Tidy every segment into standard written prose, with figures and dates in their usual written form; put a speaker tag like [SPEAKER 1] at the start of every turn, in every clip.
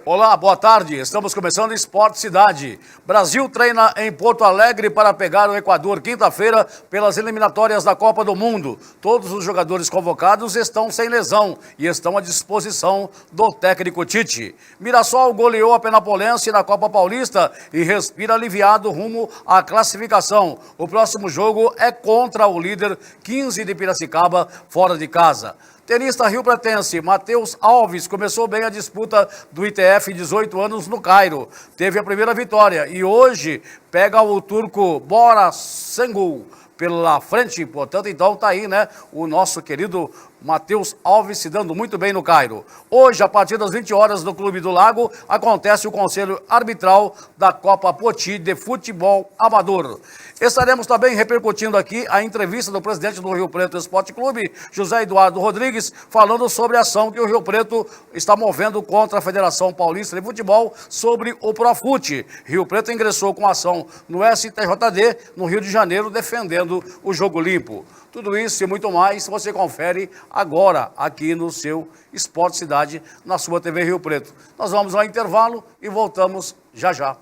[SPEAKER 1] Olá, boa tarde. Estamos começando Esporte Cidade. Brasil treina em Porto Alegre para pegar o Equador quinta-feira pelas eliminatórias da Copa do Mundo. Todos os jogadores convocados estão sem lesão e estão à disposição do técnico Tite. Mirassol goleou a Penapolense na Copa Paulista e respira aliviado rumo à classificação. O próximo jogo é contra o líder 15 de Piracicaba, fora de casa. Tenista riopretense Matheus Alves começou bem a disputa do ITF 18 anos no Cairo. Teve a primeira vitória e hoje pega o turco Bora Senghul pela frente. Portanto, então tá aí, né, o nosso querido Matheus Alves se dando muito bem no Cairo. Hoje, a partir das 20 horas no Clube do Lago, acontece o Conselho Arbitral da Copa Poti de Futebol Amador. Estaremos também repercutindo aqui a entrevista do presidente do Rio Preto Esporte Clube, José Eduardo Rodrigues, falando sobre a ação que o Rio Preto está movendo contra a Federação Paulista de Futebol sobre o Profute. Rio Preto ingressou com ação no STJD, no Rio de Janeiro, defendendo o jogo limpo. Tudo isso e muito mais você confere agora aqui no seu Esporte Cidade, na sua TV Rio Preto. Nós vamos ao intervalo e voltamos já já.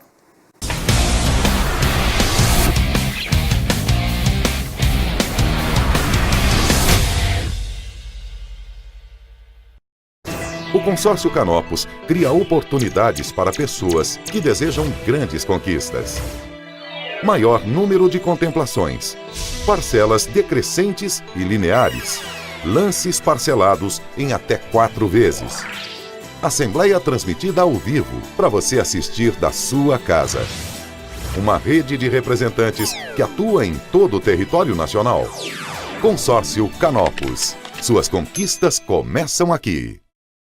[SPEAKER 2] O Consórcio Canopus cria oportunidades para pessoas que desejam grandes conquistas. Maior número de contemplações, parcelas decrescentes e lineares, lances parcelados em até 4 vezes. Assembleia transmitida ao vivo para você assistir da sua casa. Uma rede de representantes que atua em todo o território nacional. Consórcio Canopus. Suas conquistas começam aqui.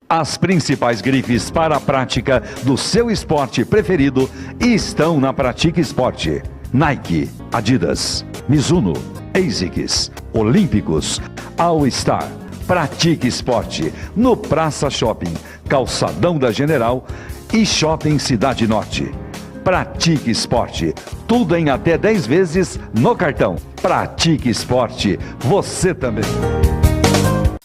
[SPEAKER 3] As principais grifes para a prática do seu esporte preferido estão na Pratique Esporte. Nike, Adidas, Mizuno, ASICS, Olímpicos, All Star. Pratique Esporte no Praça Shopping, Calçadão da General e Shopping Cidade Norte. Pratique Esporte, tudo em até 10 vezes no cartão. Pratique Esporte, você também.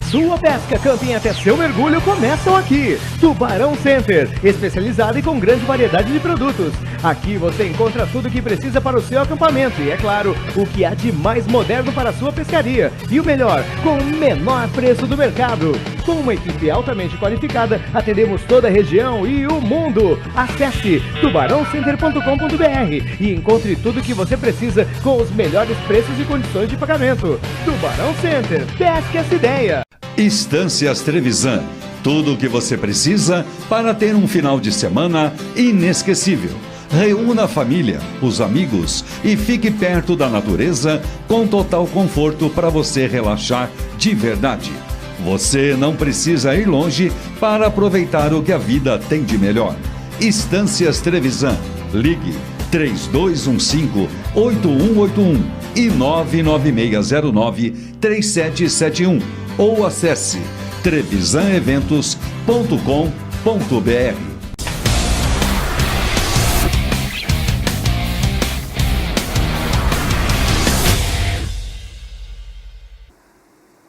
[SPEAKER 4] Sua pesca, camping até seu mergulho começam aqui. Tubarão Center, especializado e com grande variedade de produtos. Aqui você encontra tudo o que precisa para o seu acampamento e, é claro, o que há de mais moderno para a sua pescaria. E o melhor, com o menor preço do mercado. Com uma equipe altamente qualificada, atendemos toda a região e o mundo. Acesse tubarãocenter.com.br e encontre tudo o que você precisa com os melhores preços e condições de pagamento. Tubarão Center, pesque essa ideia.
[SPEAKER 3] Estâncias Trevisan, tudo o que você precisa para ter um final de semana inesquecível. Reúna a família, os amigos e fique perto da natureza com total conforto para você relaxar de verdade. Você não precisa ir longe para aproveitar o que a vida tem de melhor. Estâncias Trevisan, ligue 3215-8181 e 99609-3771 ou acesse trevisaneventos.com.br.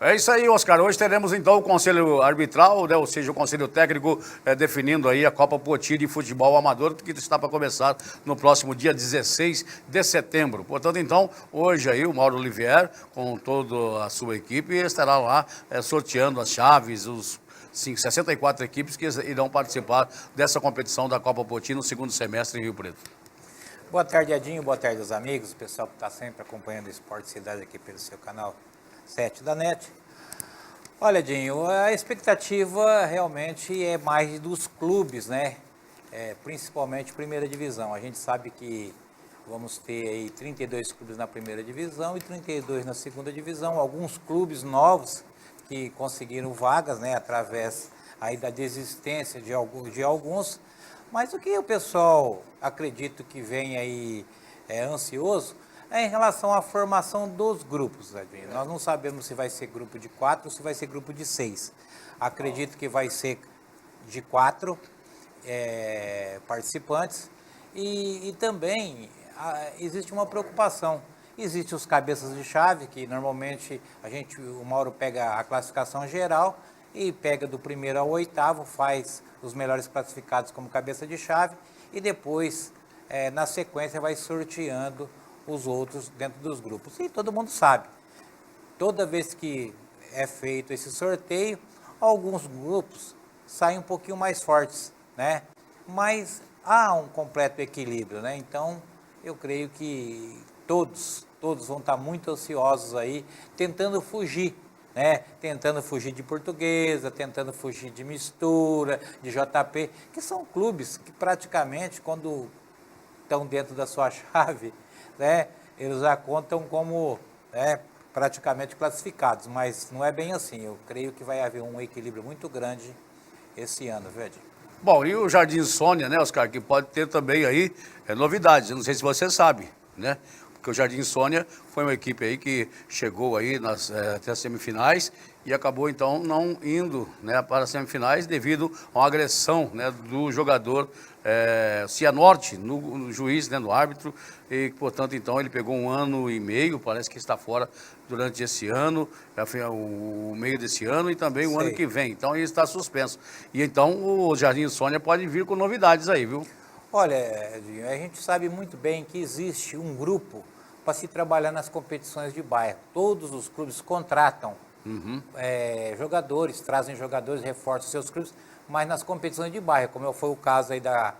[SPEAKER 1] É isso aí, Oscar. Hoje teremos então o Conselho Arbitral, né? Ou seja, o Conselho Técnico definindo aí a Copa Poti de Futebol Amador, que está para começar no próximo dia 16 de setembro. Portanto, então, hoje aí o Mauro Olivier, com toda a sua equipe, estará lá sorteando as chaves, os 64 equipes que irão participar dessa competição da Copa Poti no segundo semestre em Rio Preto.
[SPEAKER 5] Boa tarde, Edinho. Boa tarde aos amigos, o pessoal que está sempre acompanhando o Esporte Cidade aqui pelo seu canal 7 da NET. Olha, Dinho, a expectativa realmente é mais dos clubes, né? Principalmente primeira divisão. A gente sabe que vamos ter aí 32 clubes na primeira divisão e 32 na segunda divisão. Alguns clubes novos que conseguiram vagas, né? Através aí da desistência de alguns. Mas o que o pessoal acredito que vem aí ansioso em relação à formação dos grupos, Edinho. Nós não sabemos se vai ser grupo de 4 ou se vai ser grupo de 6. Acredito que vai ser de 4 participantes. E também existe uma preocupação. Existem os cabeças de chave, que normalmente o Mauro pega a classificação geral e pega do primeiro ao oitavo, faz os melhores classificados como cabeça de chave e depois, na sequência, vai sorteando os outros dentro dos grupos. E todo mundo sabe, toda vez que é feito esse sorteio, alguns grupos saem um pouquinho mais fortes, né? Mas há um completo equilíbrio, né? Então, eu creio que todos vão estar muito ansiosos aí, tentando fugir, né? Tentando fugir de Portuguesa, tentando fugir de Mistura, de JP, que são clubes que praticamente, quando estão dentro da sua chave, né? Eles já contam como, né, praticamente classificados, mas não é bem assim. Eu creio que vai haver um equilíbrio muito grande esse ano, viu, Edinho?
[SPEAKER 1] Bom, e o Jardim Sônia, né, Oscar, que pode ter também aí novidades. Eu não sei se você sabe, né? Porque o Jardim Sônia foi uma equipe aí que chegou aí até as semifinais e acabou então não indo, né, para as semifinais devido a uma agressão, né, do jogador Cianorte no juiz, né, no árbitro, e portanto então ele pegou 1 ano e meio, parece que está fora durante esse ano, o meio desse ano e também o ano que vem, então ele está suspenso. E então o Jardim Sônia pode vir com novidades aí, viu?
[SPEAKER 5] Olha, Edinho, a gente sabe muito bem que existe um grupo para se trabalhar nas competições de bairro. Todos os clubes contratam jogadores, trazem jogadores, reforçam seus clubes, mas nas competições de bairro, como foi o caso aí da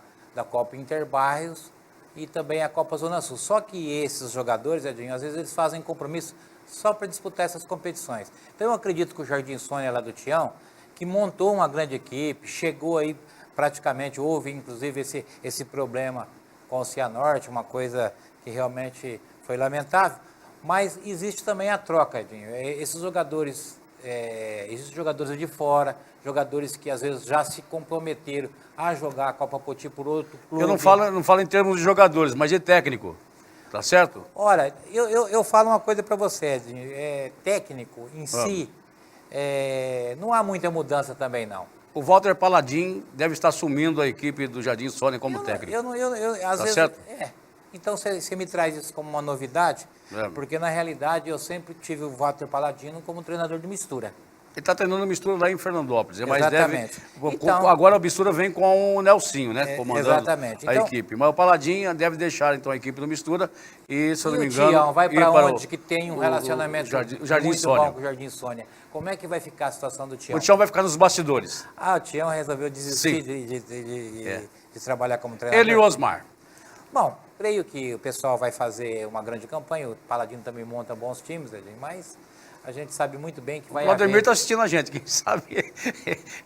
[SPEAKER 5] Copa Interbairros e também a Copa Zona Sul. Só que esses jogadores, Edinho, às vezes eles fazem compromisso só para disputar essas competições. Então eu acredito que o Jardim Sônia lá do Tião, que montou uma grande equipe, chegou aí praticamente, houve inclusive esse problema com o Cianorte, uma coisa que realmente foi lamentável, mas existe também a troca, Edinho. Esses jogadores de fora, jogadores que às vezes já se comprometeram a jogar a Copa Poti por outro clube.
[SPEAKER 1] Eu não falo em termos de jogadores, mas de técnico, tá certo?
[SPEAKER 5] Olha, eu falo uma coisa para você, Edinho, técnico em si, não há muita mudança também não.
[SPEAKER 1] O Walter Paladin deve estar assumindo a equipe do Jardim Sônia como técnico.
[SPEAKER 5] Às vezes,
[SPEAKER 1] certo?
[SPEAKER 5] Então você me traz isso como uma novidade, porque na realidade eu sempre tive o Walter Paladino como treinador de Mistura.
[SPEAKER 1] Ele está treinando Mistura lá em Fernandópolis, mas
[SPEAKER 5] exatamente.
[SPEAKER 1] Então, agora a Mistura vem com o Nelsinho, né, comandando
[SPEAKER 5] exatamente.
[SPEAKER 1] a equipe. Mas o Paladin deve deixar então a equipe do Mistura e, se eu não me engano...
[SPEAKER 5] O Tião vai para onde que tem um relacionamento
[SPEAKER 1] o Jardim
[SPEAKER 5] muito
[SPEAKER 1] Sônia.
[SPEAKER 5] bom com o Jardim Sônia. Como é que vai ficar a situação do Tião?
[SPEAKER 1] O Tião vai ficar nos bastidores.
[SPEAKER 5] O Tião resolveu desistir de trabalhar como treinador.
[SPEAKER 1] Ele e o Osmar.
[SPEAKER 5] Bom, creio que o pessoal vai fazer uma grande campanha, o Paladino também monta bons times, mas a gente sabe muito bem que vai haver...
[SPEAKER 1] O Vladimir está assistindo a gente, quem sabe,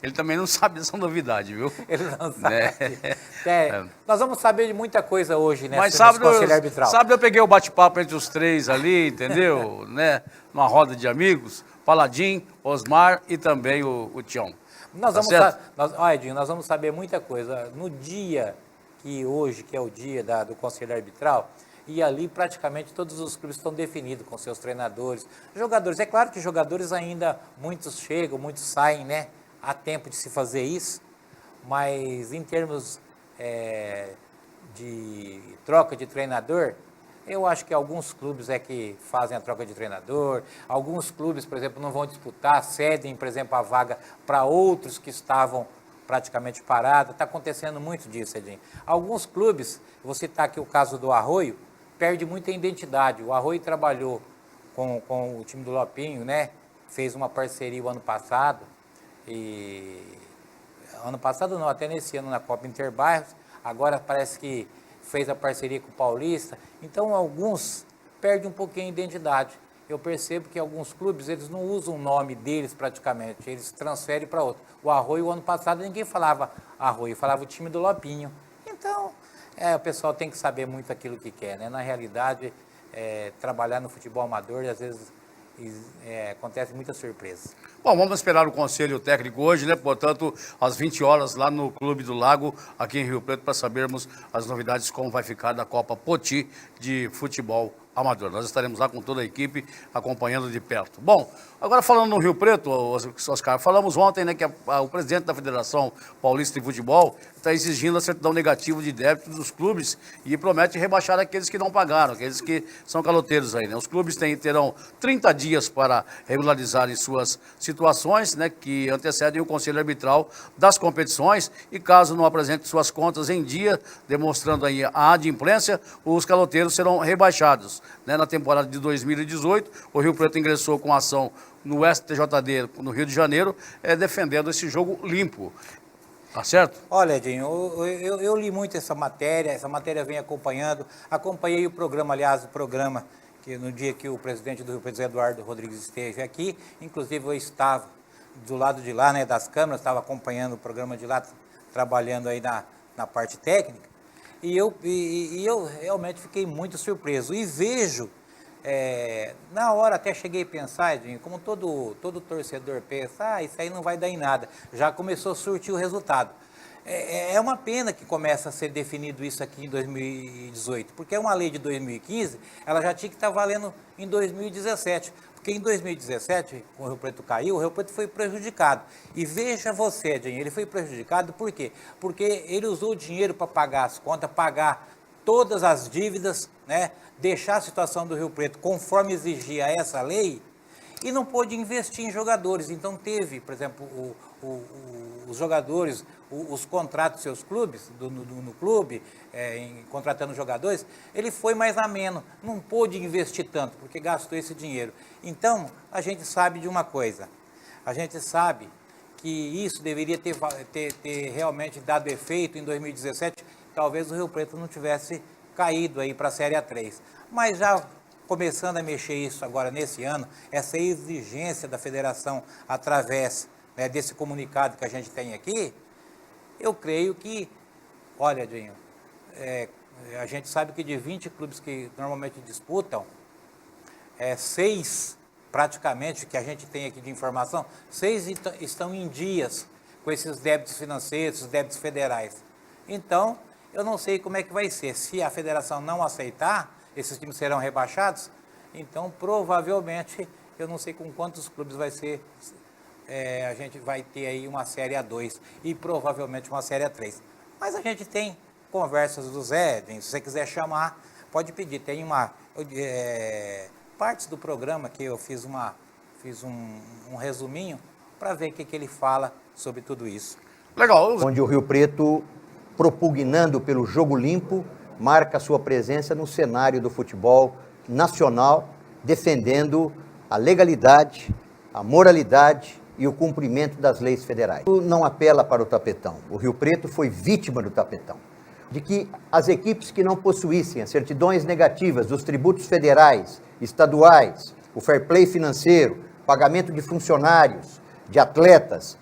[SPEAKER 1] ele também não sabe dessa novidade, viu?
[SPEAKER 5] Ele não sabe. Nós vamos saber de muita coisa hoje, né?
[SPEAKER 1] Mas sábado eu peguei o bate-papo entre os três ali, entendeu? Né? Numa roda de amigos, Paladin, Osmar e também o Tião.
[SPEAKER 5] Edinho, nós vamos saber muita coisa. No dia que hoje, que é o dia do Conselho Arbitral, e ali praticamente todos os clubes estão definidos com seus treinadores, jogadores. É claro que jogadores ainda, muitos chegam, muitos saem, né? Há tempo de se fazer isso, mas em termos de troca de treinador, eu acho que alguns clubes que fazem a troca de treinador, alguns clubes, por exemplo, não vão disputar, cedem, por exemplo, a vaga para outros que estavam praticamente parados. Está acontecendo muito disso, Edinho. Alguns clubes, vou citar aqui o caso do Arroio, perde muita identidade. O Arroio trabalhou com o time do Lopinho, né? Fez uma parceria o ano passado, até nesse ano na Copa Interbairros, agora parece que fez a parceria com o Paulista. Então alguns perdem um pouquinho a identidade. Eu percebo que alguns clubes, eles não usam o nome deles praticamente, eles transferem para outro. O Arroio, o ano passado, ninguém falava Arroio, falava o time do Lopinho. Então, o pessoal tem que saber muito aquilo que quer, né? Na realidade, trabalhar no futebol amador, às vezes, acontece muitas surpresas.
[SPEAKER 1] Bom, vamos esperar o conselho técnico hoje, né? Portanto, às 20 horas lá no Clube do Lago, aqui em Rio Preto, para sabermos as novidades, como vai ficar da Copa Poti de futebol amador. Nós estaremos lá com toda a equipe acompanhando de perto. Bom, agora falando no Rio Preto, Oscar, falamos ontem, né, que o presidente da Federação Paulista de Futebol está exigindo a certidão negativa de débito dos clubes e promete rebaixar aqueles que não pagaram, aqueles que são caloteiros aí, né? Os clubes terão 30 dias para regularizarem suas situações, né, que antecedem o Conselho Arbitral das competições e caso não apresente suas contas em dia, demonstrando aí a adimplência, os caloteiros serão rebaixados, né? Na temporada de 2018, o Rio Preto ingressou com ação no STJD, no Rio de Janeiro, defendendo esse jogo limpo. Tá certo?
[SPEAKER 5] Olha, Edinho, eu li muito essa matéria vem acompanhei o programa, aliás, que no dia que o presidente do Rio Preto, Eduardo Rodrigues, esteve aqui, inclusive eu estava do lado de lá, né, das câmeras, estava acompanhando o programa de lá, trabalhando aí na parte técnica, e eu realmente fiquei muito surpreso, e vejo, na hora até cheguei a pensar, Edinho, como todo torcedor pensa, isso aí não vai dar em nada, já começou a surtir o resultado. É uma pena que começa a ser definido isso aqui em 2018, porque é uma lei de 2015, ela já tinha que estar valendo em 2017, porque em 2017, quando o Rio Preto caiu, o Rio Preto foi prejudicado. E veja você, Edinho, ele foi prejudicado por quê? Porque ele usou o dinheiro para pagar as contas, pagar todas as dívidas, né? Deixar a situação do Rio Preto conforme exigia essa lei e não pôde investir em jogadores. Então teve, por exemplo, os jogadores, os contratos dos seus clubes, no clube, contratando jogadores, ele foi mais ameno, não pôde investir tanto, porque gastou esse dinheiro. Então, a gente sabe de uma coisa, a gente sabe que isso deveria ter realmente dado efeito em 2017, talvez o Rio Preto não tivesse caído aí para a Série A3. Mas já começando a mexer isso agora nesse ano, essa exigência da federação através, né, desse comunicado que a gente tem aqui, eu creio que, olha, Dinho, a gente sabe que de 20 clubes que normalmente disputam, 6 praticamente, que a gente tem aqui de informação, 6 estão em dias com esses débitos financeiros, esses débitos federais. Então, eu não sei como é que vai ser. Se a federação não aceitar, esses times serão rebaixados, então provavelmente, eu não sei com quantos clubes vai ser, a gente vai ter aí uma Série A2 e provavelmente uma Série A3. Mas a gente tem conversas do Zé, se você quiser chamar, pode pedir. Tem partes do programa que eu fiz um resuminho para ver o que ele fala sobre tudo isso.
[SPEAKER 1] Legal.
[SPEAKER 6] Onde o Rio Preto, propugnando pelo jogo limpo, marca sua presença no cenário do futebol nacional, defendendo a legalidade, a moralidade e o cumprimento das leis federais. Não apela para o tapetão. O Rio Preto foi vítima do tapetão. De que as equipes que não possuíssem as certidões negativas dos tributos federais, estaduais, o fair play financeiro, pagamento de funcionários, de atletas,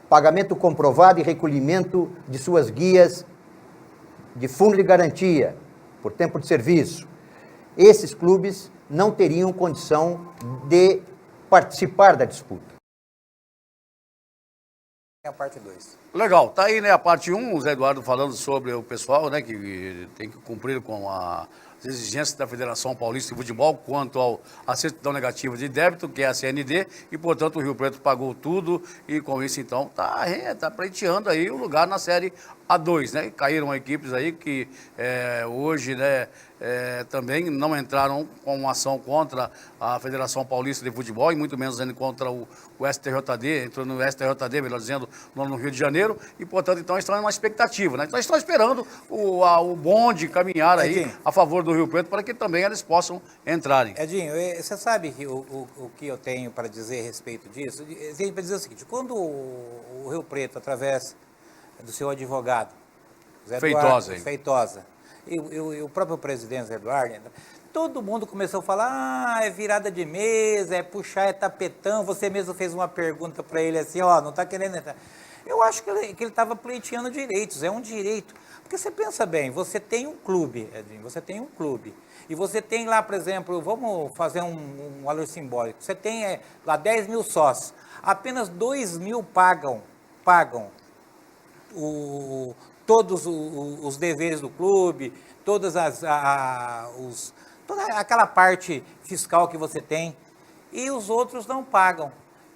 [SPEAKER 6] pagamento comprovado e recolhimento de suas guias de fundo de garantia por tempo de serviço, esses clubes não teriam condição de participar da disputa.
[SPEAKER 5] É a parte 2.
[SPEAKER 1] Legal, tá aí, né, a parte 1, o Zé Eduardo falando sobre o pessoal, né, que tem que cumprir com as exigências da Federação Paulista de Futebol quanto à certidão negativa de débito, que é a CND, e, portanto, o Rio Preto pagou tudo e, com isso, então, tá pleiteando aí o lugar na Série A2, né? Caíram equipes aí que hoje, né, também não entraram com uma ação contra a Federação Paulista de Futebol e muito menos ainda contra o STJD, entrou no STJD, melhor dizendo, no Rio de Janeiro, e, portanto, então, estão numa expectativa, né? Então, estão esperando o bonde caminhar aí a favor do Rio Preto para que também eles possam entrarem.
[SPEAKER 5] Edinho, você sabe que o que eu tenho para dizer a respeito disso? Eu tenho para dizer o seguinte, quando o Rio Preto, através do seu advogado, Zé Feitosa, e o próprio presidente Zé Eduardo, todo mundo começou a falar, é virada de mesa, é puxar, é tapetão, você mesmo fez uma pergunta para ele assim, não está querendo entrar. Eu acho que ele estava pleiteando direitos, é um direito. Porque você pensa bem, você tem um clube, Edinho, você tem um clube, e você tem lá, por exemplo, vamos fazer um valor simbólico, você tem lá 10 mil sócios, apenas 2 mil pagam todos os deveres do clube, toda aquela parte fiscal que você tem, e os outros não pagam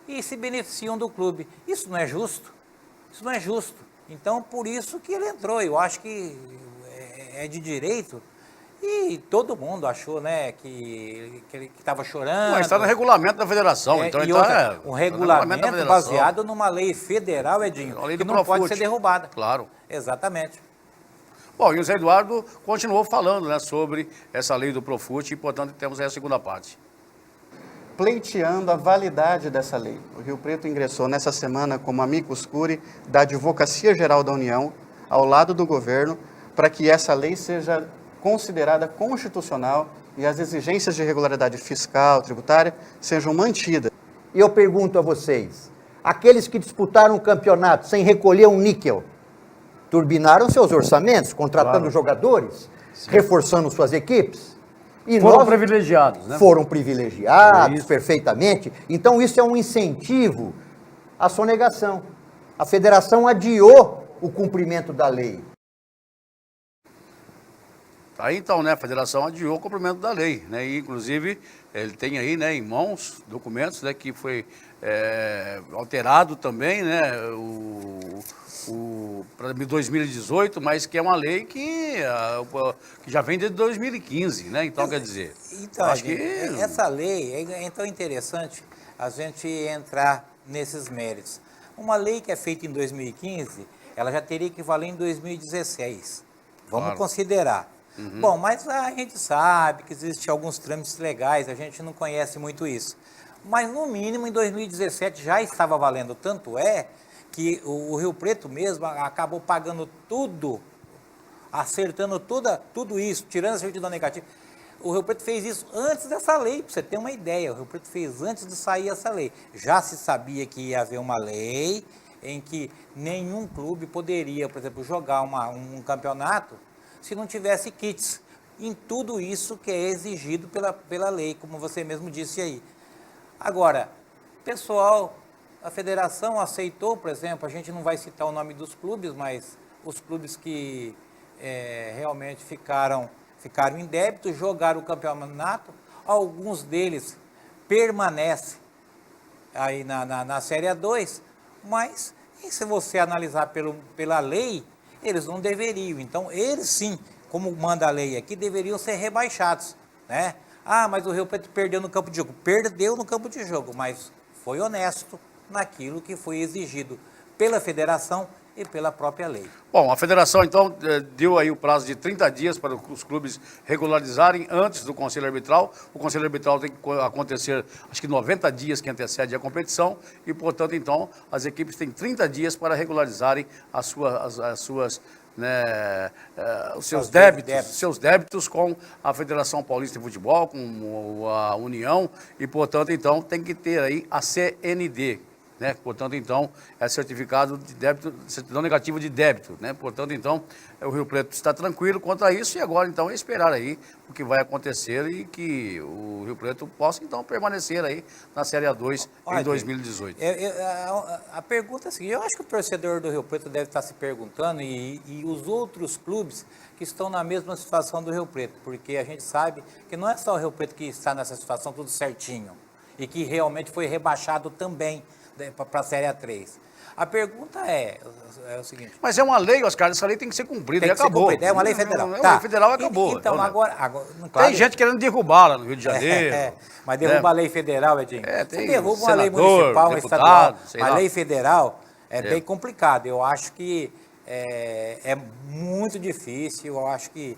[SPEAKER 5] e se beneficiam do clube. Isso não é justo? Isso não é justo. Então, por isso que ele entrou. Eu acho que é de direito. E todo mundo achou, né, que ele estava chorando.
[SPEAKER 1] Mas está no regulamento da federação. Então
[SPEAKER 5] e um regulamento baseado numa lei federal, Edinho, que não pode ser derrubada.
[SPEAKER 1] Claro.
[SPEAKER 5] Exatamente.
[SPEAKER 1] Bom, e o Zé Eduardo continuou falando, né, sobre essa lei do Profut e, portanto, temos aí a segunda parte.
[SPEAKER 7] Pleiteando a validade dessa lei. O Rio Preto ingressou nessa semana como amicus curiae da Advocacia Geral da União, ao lado do governo, para que essa lei seja considerada constitucional e as exigências de regularidade fiscal, tributária, sejam mantidas.
[SPEAKER 6] E eu pergunto a vocês, aqueles que disputaram o campeonato sem recolher um níquel, turbinaram seus orçamentos, contratando jogadores, reforçando suas equipes? E
[SPEAKER 1] foram privilegiados, né?
[SPEAKER 6] Foram privilegiados, perfeitamente. Então isso é um incentivo à sonegação. A federação adiou o cumprimento da lei.
[SPEAKER 1] Aí então, né, a federação adiou o cumprimento da lei, né, e inclusive ele tem aí, né, em mãos documentos, né, que foi alterado também, né, para 2018, mas que é uma lei que já vem desde 2015, né, então quer dizer,
[SPEAKER 5] então,
[SPEAKER 1] acho que
[SPEAKER 5] essa lei é tão interessante a gente entrar nesses méritos. Uma lei que é feita em 2015, ela já teria que valer em 2016, vamos considerar. Bom, mas a gente sabe que existem alguns trâmites legais, a gente não conhece muito isso. Mas, no mínimo, em 2017 já estava valendo. Tanto é que o Rio Preto mesmo acabou pagando tudo, acertando tudo isso, tirando a certidão negativa. O Rio Preto fez isso antes dessa lei, para você ter uma ideia. O Rio Preto fez antes de sair essa lei. Já se sabia que ia haver uma lei em que nenhum clube poderia, por exemplo, jogar um campeonato se não tivesse kits, em tudo isso que é exigido pela lei, como você mesmo disse aí. Agora, pessoal, a federação aceitou, por exemplo, a gente não vai citar o nome dos clubes, mas os clubes que realmente ficaram em débito, jogaram o campeonato, alguns deles permanecem aí na Série A2, mas se você analisar pela lei, eles não deveriam. Então, eles sim, como manda a lei aqui, deveriam ser rebaixados, né? Ah, mas o Rio Preto perdeu no campo de jogo. Perdeu no campo de jogo, mas foi honesto naquilo que foi exigido pela federação e pela própria lei.
[SPEAKER 1] Bom, a federação, então, deu aí o prazo de 30 dias para os clubes regularizarem antes do Conselho Arbitral. O Conselho Arbitral tem que acontecer, acho que 90 dias que antecede a competição e, portanto, então, as equipes têm 30 dias para regularizarem as suas né, os seus débitos com a Federação Paulista de Futebol, com a União e, portanto, então, tem que ter aí a CND, né? Portanto, então, é certificado de débito, certidão negativa de débito, né? Portanto, então, o Rio Preto está tranquilo quanto a isso e agora, então, é esperar aí o que vai acontecer e que o Rio Preto possa, então, permanecer aí na Série A2 em 2018.
[SPEAKER 5] A pergunta é a seguinte, eu acho que o torcedor do Rio Preto deve estar se perguntando e os outros clubes que estão na mesma situação do Rio Preto, porque a gente sabe que não é só o Rio Preto que está nessa situação tudo certinho e que realmente foi rebaixado também para a Série A3. A pergunta é o seguinte...
[SPEAKER 1] Mas é uma lei, Oscar, essa lei tem que ser cumprida e acabou.
[SPEAKER 5] É uma lei federal.
[SPEAKER 1] É uma lei federal, acabou.
[SPEAKER 5] Então, agora
[SPEAKER 1] claro, tem gente querendo derrubá-la no Rio de Janeiro.
[SPEAKER 5] Mas derruba a lei federal, Edinho.
[SPEAKER 1] Você
[SPEAKER 5] derruba uma lei municipal, uma estadual. A lei federal é bem complicado. Eu acho que é muito difícil. Eu acho que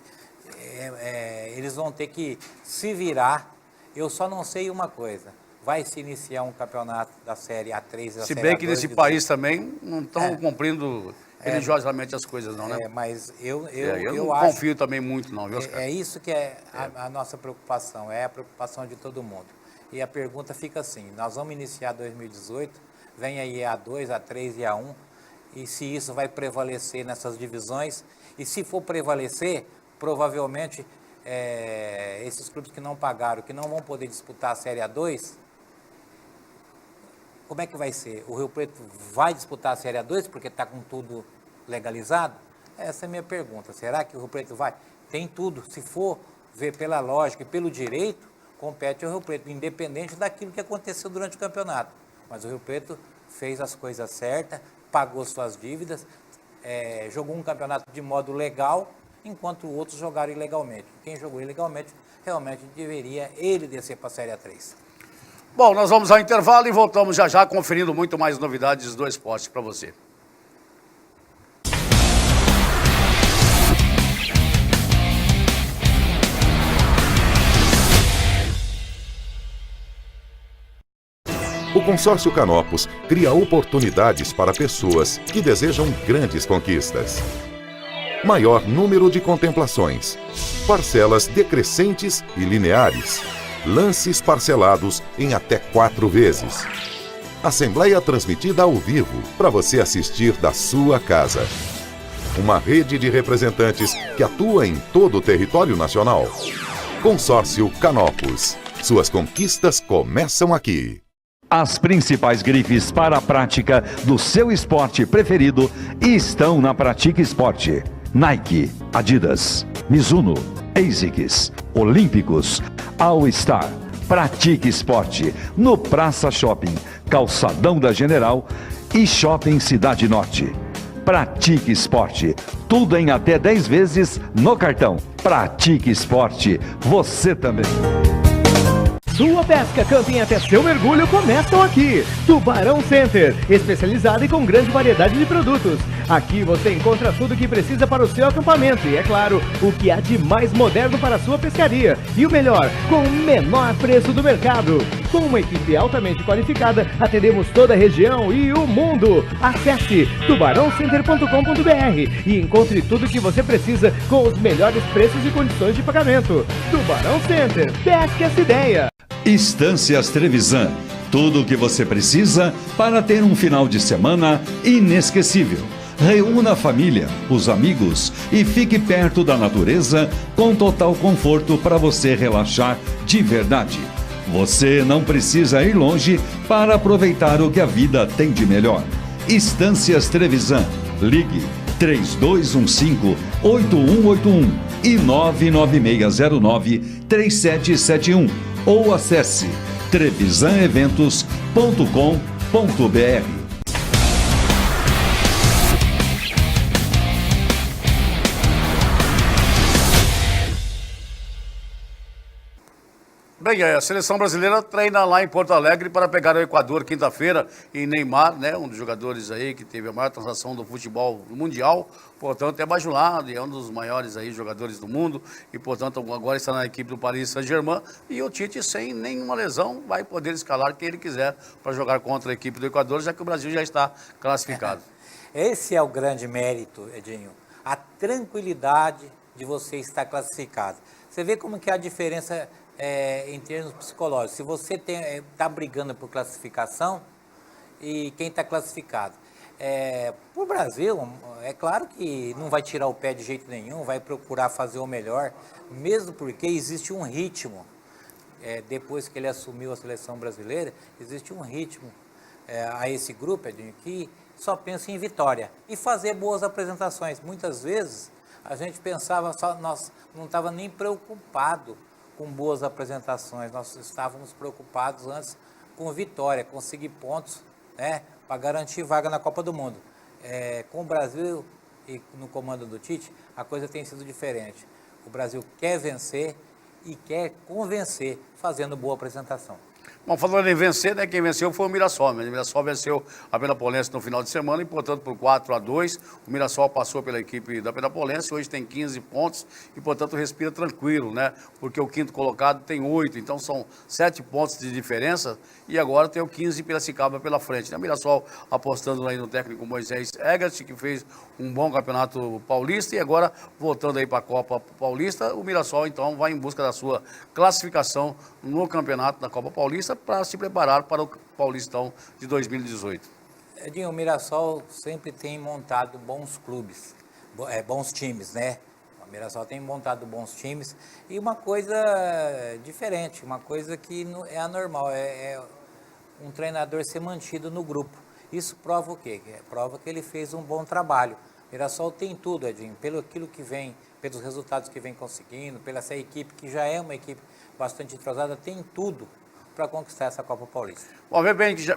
[SPEAKER 5] eles vão ter que se virar. Eu só não sei uma coisa. Vai se iniciar um campeonato da Série A3 da
[SPEAKER 1] Se
[SPEAKER 5] Série
[SPEAKER 1] bem que
[SPEAKER 5] A2,
[SPEAKER 1] nesse país também não estão cumprindo religiosamente as coisas, não, né?
[SPEAKER 5] Mas eu
[SPEAKER 1] não
[SPEAKER 5] acho,
[SPEAKER 1] confio também muito, não, viu, Oscar?
[SPEAKER 5] É isso que é a nossa preocupação, é a preocupação de todo mundo. E a pergunta fica assim, nós vamos iniciar 2018, vem aí a A2, A3 e A1, e se isso vai prevalecer nessas divisões, e se for prevalecer, provavelmente esses clubes que não pagaram, que não vão poder disputar a Série A2, como é que vai ser? O Rio Preto vai disputar a Série A2 porque está com tudo legalizado? Essa é a minha pergunta. Será que o Rio Preto vai? Tem tudo. Se for ver pela lógica e pelo direito, compete ao Rio Preto, independente daquilo que aconteceu durante o campeonato. Mas o Rio Preto fez as coisas certas, pagou suas dívidas, jogou um campeonato de modo legal, enquanto outros jogaram ilegalmente. Quem jogou ilegalmente, realmente deveria ele descer para a Série A3.
[SPEAKER 1] Bom, nós vamos ao intervalo e voltamos já já conferindo muito mais novidades do esporte para você.
[SPEAKER 2] O Consórcio Canopus cria oportunidades para pessoas que desejam grandes conquistas. Maior número de contemplações, parcelas decrescentes e lineares, lances parcelados em até 4 vezes. Assembleia transmitida ao vivo para você assistir da sua casa. Uma rede de representantes que atua em todo o território nacional. Consórcio Canopus. Suas conquistas começam aqui.
[SPEAKER 3] As principais grifes para a prática do seu esporte preferido estão na Pratique Esporte. Nike, Adidas, Mizuno, ASICS, Olímpicos, All Star. Pratique Esporte no Praça Shopping, Calçadão da General e Shopping Cidade Norte. Pratique Esporte, tudo em até 10 vezes no cartão. Pratique Esporte, você também.
[SPEAKER 4] Sua pesca, camping até seu mergulho começam aqui. Tubarão Center, especializado e com grande variedade de produtos. Aqui você encontra tudo o que precisa para o seu acampamento e, é claro, o que há de mais moderno para a sua pescaria. E o melhor, com o menor preço do mercado. Com uma equipe altamente qualificada, atendemos toda a região e o mundo. Acesse tubarãocenter.com.br e encontre tudo o que você precisa com os melhores preços e condições de pagamento. Tubarão Center, pesque essa ideia.
[SPEAKER 3] Estâncias Trevisan, tudo o que você precisa para ter um final de semana inesquecível. Reúna a família, os amigos e fique perto da natureza com total conforto para você relaxar de verdade. Você não precisa ir longe para aproveitar o que a vida tem de melhor. Estâncias Trevisan, ligue 3215-8181 e 99609-3771 ou acesse trevisaneventos.com.br.
[SPEAKER 1] Bem, a seleção brasileira treina lá em Porto Alegre para pegar o Equador quinta-feira e Neymar, né, um dos jogadores aí que teve a maior transação do futebol mundial, portanto é bajulado e é um dos maiores aí jogadores do mundo e, portanto, agora está na equipe do Paris Saint-Germain e o Tite, sem nenhuma lesão, vai poder escalar quem ele quiser para jogar contra a equipe do Equador, já que o Brasil já está classificado.
[SPEAKER 5] Esse é o grande mérito, Edinho, a tranquilidade de você estar classificado. Você vê como que é a diferença em termos psicológicos. Se você está brigando por classificação e quem está classificado. Para o Brasil, é claro que não vai tirar o pé de jeito nenhum, vai procurar fazer o melhor, mesmo porque existe um ritmo. Depois que ele assumiu a seleção brasileira, existe um ritmo a esse grupo, Edinho, que só pensa em vitória e fazer boas apresentações. Muitas vezes a gente pensava, nós não estava nem preocupado com boas apresentações, nós estávamos preocupados antes com vitória, conseguir pontos, né, para garantir vaga na Copa do Mundo. Com o Brasil e no comando do Tite, a coisa tem sido diferente. O Brasil quer vencer e quer convencer, fazendo boa apresentação.
[SPEAKER 1] Bom, falando em vencer, né, quem venceu foi o Mirassol. O Mirassol venceu a Penapolense no final de semana e, portanto, por 4-2, o Mirassol passou pela equipe da Penapolense, hoje tem 15 pontos e, portanto, respira tranquilo, né? Porque o quinto colocado tem 8, então são 7 pontos de diferença e agora tem o 15 Piracicaba pela frente, né? O Mirassol apostando aí no técnico Moisés Egert, que fez um bom campeonato paulista e agora, voltando aí para a Copa Paulista, o Mirassol, então, vai em busca da sua classificação no campeonato da Copa Paulista para se preparar para o Paulistão de 2018.
[SPEAKER 5] Edinho, o Mirassol sempre tem montado bons clubes, bons times, né? O Mirassol tem montado bons times e uma coisa diferente, uma coisa que é anormal, é um treinador ser mantido no grupo. Isso prova o quê? Prova que ele fez um bom trabalho. Mirassol tem tudo, Edinho, pelo aquilo que vem, pelos resultados que vem conseguindo, pela essa equipe que já é uma equipe bastante entrosada, tem tudo para conquistar essa Copa Paulista.
[SPEAKER 1] Bom,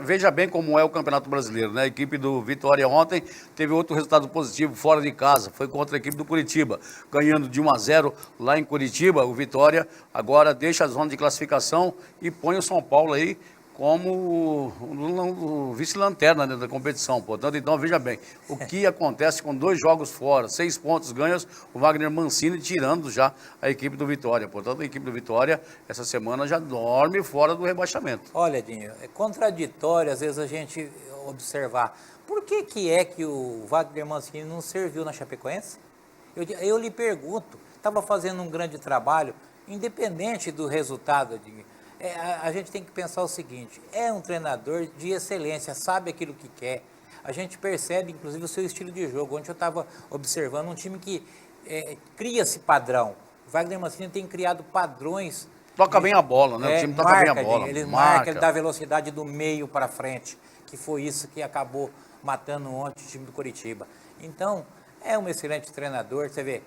[SPEAKER 1] veja bem como é o Campeonato Brasileiro, né? A equipe do Vitória ontem teve outro resultado positivo fora de casa, foi contra a equipe do Curitiba, ganhando de 1-0 lá em Curitiba. O Vitória agora deixa a zona de classificação e põe o São Paulo aí como o vice-lanterna, né, da competição. Portanto, então, veja bem, o que acontece com 2 jogos fora, 6 pontos ganhos, o Wagner Mancini tirando já a equipe do Vitória. Portanto, a equipe do Vitória, essa semana, já dorme fora do rebaixamento.
[SPEAKER 5] Olha, Edinho, é contraditório às vezes a gente observar. Por que é que o Wagner Mancini não serviu na Chapecoense? Eu lhe pergunto, estava fazendo um grande trabalho, independente do resultado, Edinho. A gente tem que pensar o seguinte, é um treinador de excelência, sabe aquilo que quer. A gente percebe, inclusive, o seu estilo de jogo. Ontem eu estava observando um time que cria-se padrão. O Wagner Mancini tem criado padrões.
[SPEAKER 1] Toca bem a bola, né? O time toca bem a bola.
[SPEAKER 5] Ele marca, ele dá velocidade do meio para frente, que foi isso que acabou matando ontem o time do Curitiba. Então, é um excelente treinador, você vê,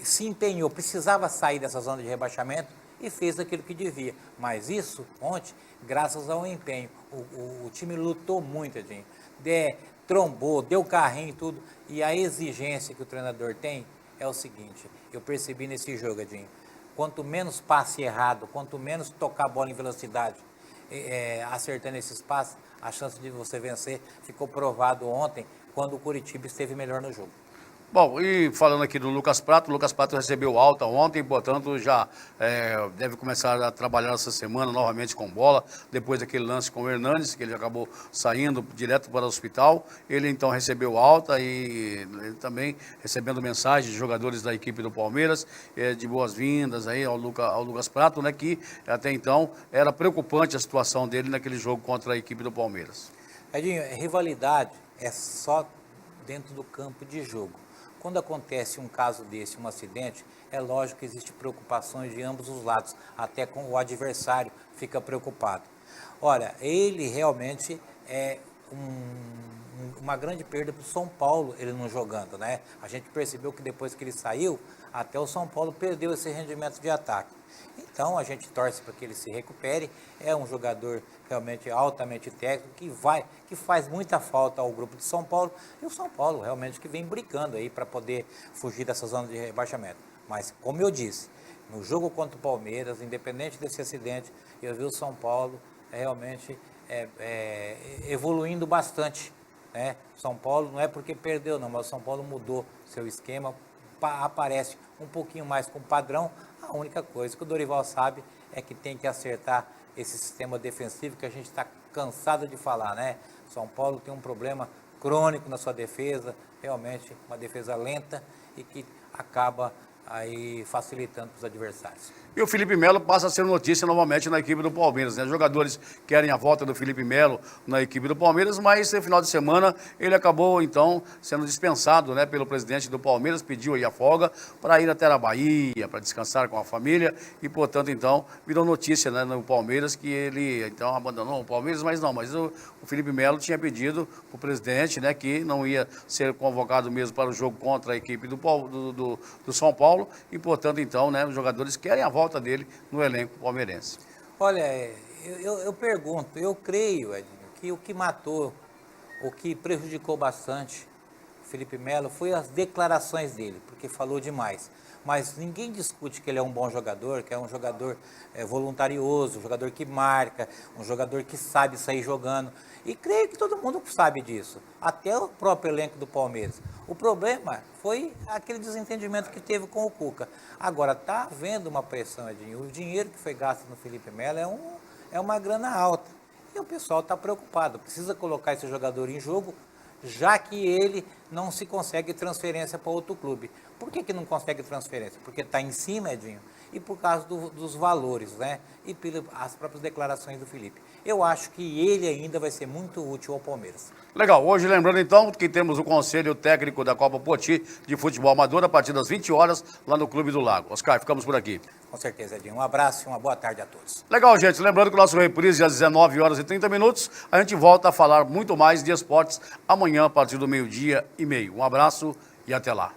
[SPEAKER 5] se empenhou, precisava sair dessa zona de rebaixamento, e fez aquilo que devia. Mas isso, ontem, graças ao empenho. O time lutou muito, Edinho. Trombou, deu carrinho e tudo. E a exigência que o treinador tem é o seguinte, eu percebi nesse jogo, Edinho, quanto menos passe errado, quanto menos tocar a bola em velocidade, acertando esses passes, a chance de você vencer ficou provado ontem, quando o Curitiba esteve melhor no jogo.
[SPEAKER 1] Bom, e falando aqui do Lucas Prato, o Lucas Prato recebeu alta ontem, portanto já deve começar a trabalhar essa semana novamente com bola, depois daquele lance com o Hernandes, que ele acabou saindo direto para o hospital. Ele então recebeu alta e ele também recebendo mensagem de jogadores da equipe do Palmeiras, de boas-vindas aí ao Lucas Prato, né, que até então era preocupante a situação dele naquele jogo contra a equipe do Palmeiras.
[SPEAKER 5] Edinho, rivalidade é só dentro do campo de jogo. Quando acontece um caso desse, um acidente, é lógico que existem preocupações de ambos os lados, até com o adversário fica preocupado. Olha, ele realmente é uma grande perda para o São Paulo, ele não jogando, né? A gente percebeu que depois que ele saiu, até o São Paulo perdeu esse rendimento de ataque. Então a gente torce para que ele se recupere, é um jogador realmente altamente técnico, que faz muita falta ao grupo de São Paulo, e o São Paulo realmente que vem brincando aí para poder fugir dessa zona de rebaixamento. Mas, como eu disse, no jogo contra o Palmeiras, independente desse acidente, eu vi o São Paulo realmente evoluindo bastante, né? São Paulo não é porque perdeu não, mas o São Paulo mudou seu esquema, aparece um pouquinho mais com padrão. A única coisa que o Dorival sabe é que tem que acertar esse sistema defensivo que a gente está cansado de falar, né? São Paulo tem um problema crônico na sua defesa, realmente uma defesa lenta e que acaba aí facilitando para os adversários.
[SPEAKER 1] E o Felipe Melo passa a ser notícia novamente na equipe do Palmeiras, né? Os jogadores querem a volta do Felipe Melo na equipe do Palmeiras, mas no final de semana ele acabou, então, sendo dispensado, né, pelo presidente do Palmeiras, pediu aí a folga para ir até a Bahia, para descansar com a família e, portanto, então, virou notícia, né, no Palmeiras que ele, então, abandonou o Palmeiras, mas o Felipe Melo tinha pedido para o presidente, né, que não ia ser convocado mesmo para o jogo contra a equipe do São Paulo e, portanto, então, né, os jogadores querem a volta dele no elenco palmeirense.
[SPEAKER 5] Olha, eu pergunto, eu creio, Edinho, que o que matou, o que prejudicou bastante o Felipe Melo foi as declarações dele, porque falou demais. Mas ninguém discute que ele é um bom jogador, que é um jogador voluntarioso, um jogador que marca, um jogador que sabe sair jogando. E creio que todo mundo sabe disso, até o próprio elenco do Palmeiras. O problema foi aquele desentendimento que teve com o Cuca. Agora, está havendo uma pressão, Edinho. O dinheiro que foi gasto no Felipe Melo é uma grana alta. E o pessoal está preocupado, precisa colocar esse jogador em jogo, já que ele não se consegue transferência para outro clube. Por que não consegue transferência? Porque está em cima, Edinho, e por causa dos valores, né? E pelas próprias declarações do Felipe. Eu acho que ele ainda vai ser muito útil ao Palmeiras.
[SPEAKER 1] Legal, hoje lembrando então que temos o Conselho Técnico da Copa Poti de Futebol Amador a partir das 20 horas lá no Clube do Lago. Oscar, ficamos por aqui.
[SPEAKER 5] Com certeza, Edinho. Um abraço e uma boa tarde a todos.
[SPEAKER 1] Legal, gente. Lembrando que o nosso reprise às 19 horas e 30 minutos. A gente volta a falar muito mais de esportes amanhã a partir do 12:30. Um abraço e até lá.